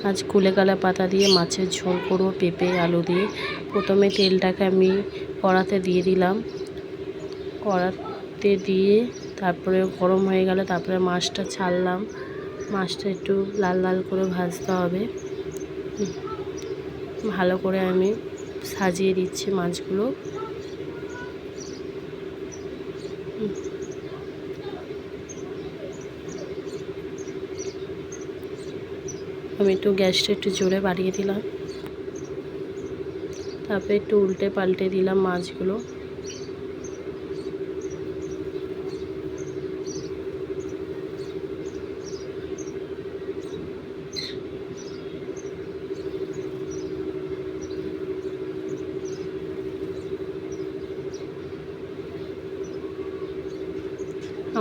আজ কুলেখাড়া পাতা দিয়ে মাছের ঝোল করব পেঁপে আলু দিয়ে। প্রথমে তেলটাকে আমি কড়াতে দিয়ে দিলাম। কড়াতে দিয়ে তারপরে গরম হয়ে গেলে তারপরে মাছটা ছাড়লাম। মাছটা একটু লাল লাল করে ভাজতে হবে। ভালো করে আমি সাজিয়ে দিচ্ছি মাছগুলো। আমি একটু গ্যাসটা একটু জোরে বাড়িয়ে দিলাম। তারপরে একটু উল্টে পাল্টে দিলাম মাছগুলো।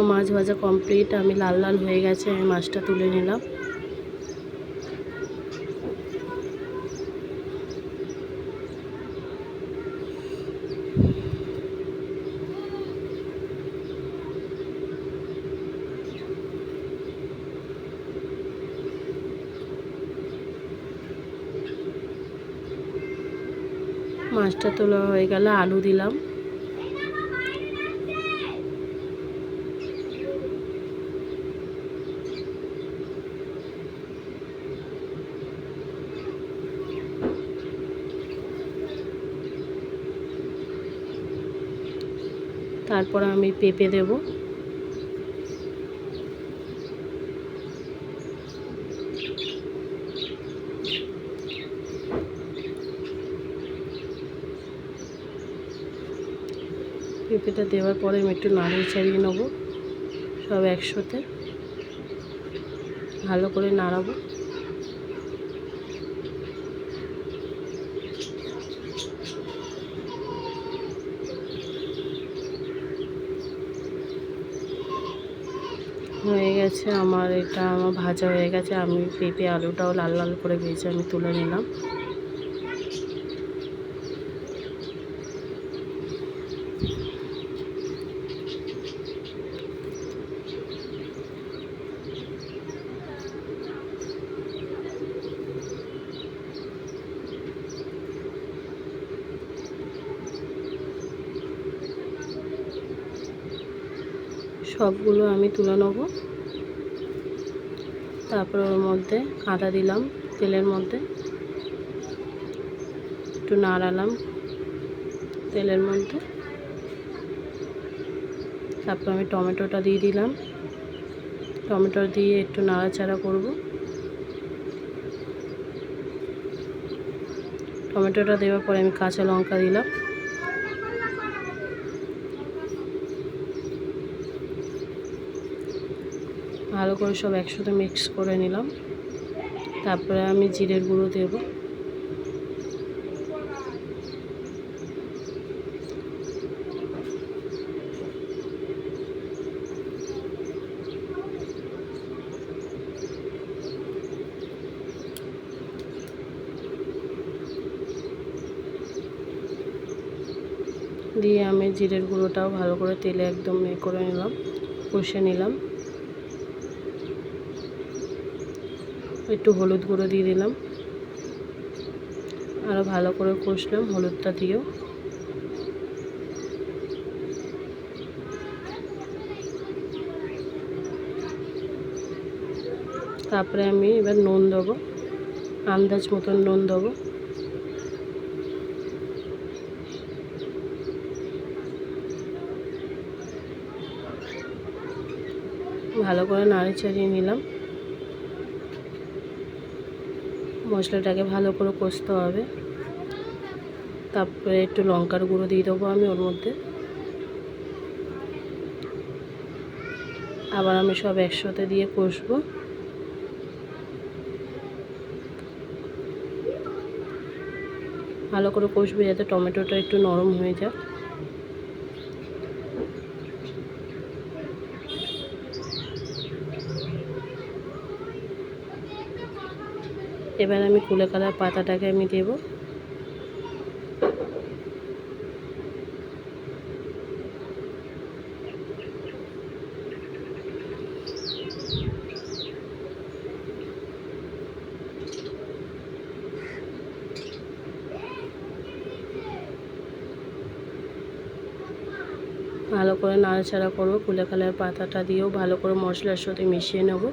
মাছ ভাজা কমপ্লিট। আমি লাল লাল হয়ে গেছে, আমি মাছটা তুলে নিলাম। মাছটা তোলা হয়ে গেলে আলু দিলাম। তারপর আমি পেঁপে দেব। পেঁপেটা দেওয়ার পরে আমি একটু নাড়িয়ে ছাড়িয়ে নেবো সব একসাথে, ভালো করে নাড়াবো। হয়ে গেছে আমার ভাজা হয়ে গেছে। আমি পেঁপে আলুটাও লাল লাল করে ভেজে আমি তুলে নিলাম। সবগুলো আমি তুলে নেব। তারপর ওর মধ্যে আদা দিলাম তেলের মধ্যে, একটু নাড়ালাম তেলের মধ্যে। তারপর আমি টমেটোটা দিয়ে দিলাম। টমেটো দিয়ে একটু নাড়াচাড়া করব। টমেটোটা দেওয়ার পরে আমি কাঁচা লঙ্কা দিলাম। ভালো করে সব একসাথে মিক্স করে নিলাম। তারপরে আমি জিরের গুঁড়ো দেব। দিয়ে আমি জিরের গুঁড়োটাও ভালো করে তেলে একদম করে নিলাম, কষে নিলাম। একটু হলুদ গুঁড়ো দিয়ে দিলাম, আরও ভালো করে কষলাম হলুদটা দিয়েও। তারপরে আমি এবার নুন দেবো, আন্দাজ মতন নুন দেবো। ভালো করে নাড়ি চাড়িয়ে নিলাম। মশলাটাকে ভালো করে কষতে হবে। তারপরে একটু লঙ্কার গুঁড়ো দিয়ে দেবো আমি ওর মধ্যে। আবার আমি সব একসাথে দিয়ে কষবো। ভালো করে কষবো যাতে টমেটোটা একটু নরম হয়ে যায়। এবার আমি কুলেখাড়ার পাতাটাকে আমি দেব। ভালো করে নাড়াচাড়া করবো। কুলেখাড়ার পাতাটা দিয়েও ভালো করে মশলার সাথে মিশিয়ে নেব।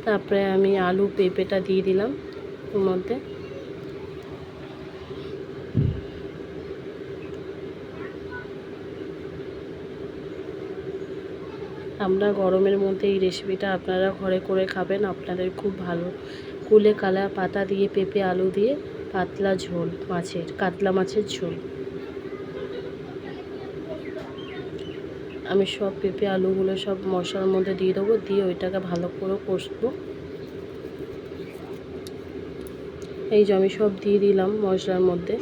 তারপরে আমি আলু পেঁপেটা দিয়ে দিলাম ওর মধ্যে। আমরা গরমের মধ্যে এই রেসিপিটা আপনারা ঘরে করে খাবেন, আপনাদের খুব ভালো। কুলেখাড়া পাতা দিয়ে পেঁপে আলু দিয়ে পাতলা ঝোল মাছের, কাতলা মাছের ঝোল। আমি সব পেঁপে আলুগুলো সব মশলার মধ্যে দিয়ে দেবো, দিয়ে ওইটাকে ভালো করে কষবো। এই যে আমি সব দিয়ে দিলাম মশলার মধ্যে।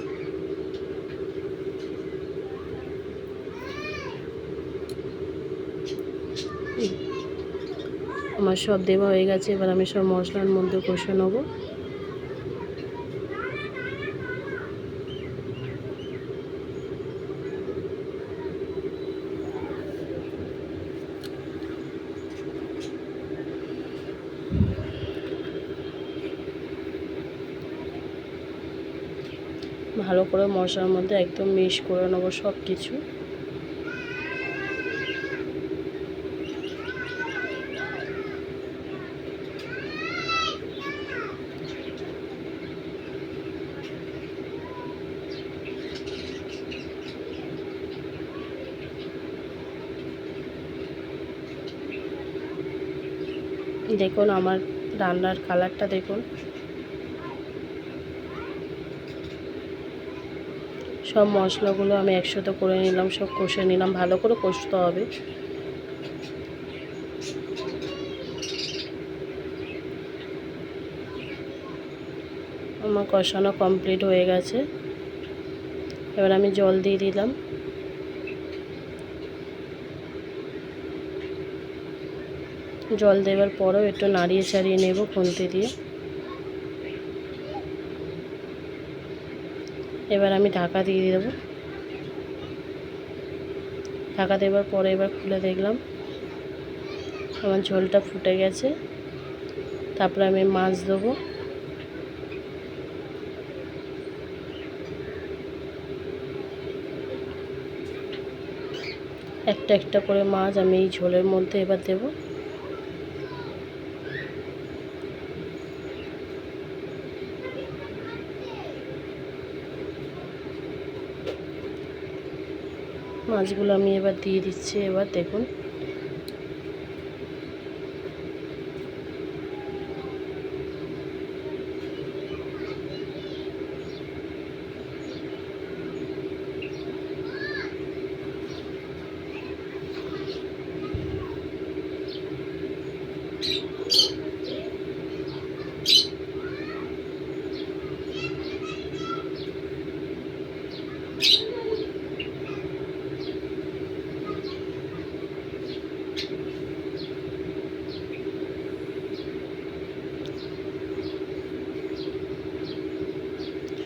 আমার সব দেওয়া হয়ে গেছে, এবার আমি সব মশলার মধ্যে কষে নেবো। ভালো করে মশলার মধ্যে একদম মিক্স করে নেবো সব কিছু। দেখুন আমার রান্নার কালারটা দেখুন। সব মশলাগুলো আমি একসাথে করে নিলাম, সব কষে নিলাম, ভালো করে কষতে হবে। আমার কষানো কমপ্লিট হয়ে গেছে, এবার আমি জল দিয়ে দিলাম। জল দেওয়ার পরেও একটু নাড়িয়ে চাড়িয়ে নেব খুন্তি দিয়ে। এবার আমি ঢাকা দিয়ে দেবো। ঢাকা দেওয়ার পরে এবার খুলে দেখলাম আমার ঝোলটা ফুটে গেছে। তারপরে আমি মাছ দেবো। একটা একটা করে মাছ আমি এই ঝোলের মধ্যে এবার দেব। মাছগুলো আমি এবার দিয়ে দিচ্ছি। এবার দেখুন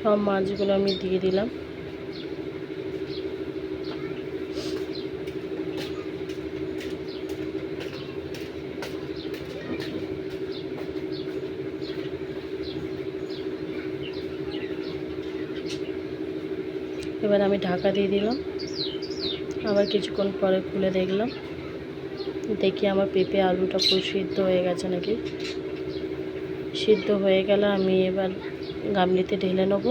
সব মাছগুলো আমি দিয়ে দিলাম। এবার আমি ঢাকা দিয়ে দিলাম। আবার কিছুক্ষণ পরে খুলে দেখলাম, দেখি আমার পেঁপে আলুটা খুব সিদ্ধ হয়ে গেছে নাকি। সিদ্ধ হয়ে গেলে আমি এবার গামলিতে ঢেলে নেব।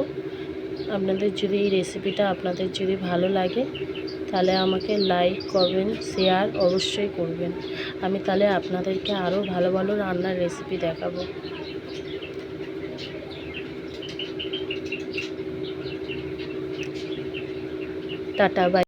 আপনাদের যদি এই রেসিপিটা আপনাদের যদি ভালো লাগে তাহলে আমাকে লাইক কমেন্ট শেয়ার অবশ্যই করবেন। আমি তাহলে আপনাদেরকে আরও ভালো ভালো রান্নার রেসিপি দেখাবো। Tata, by.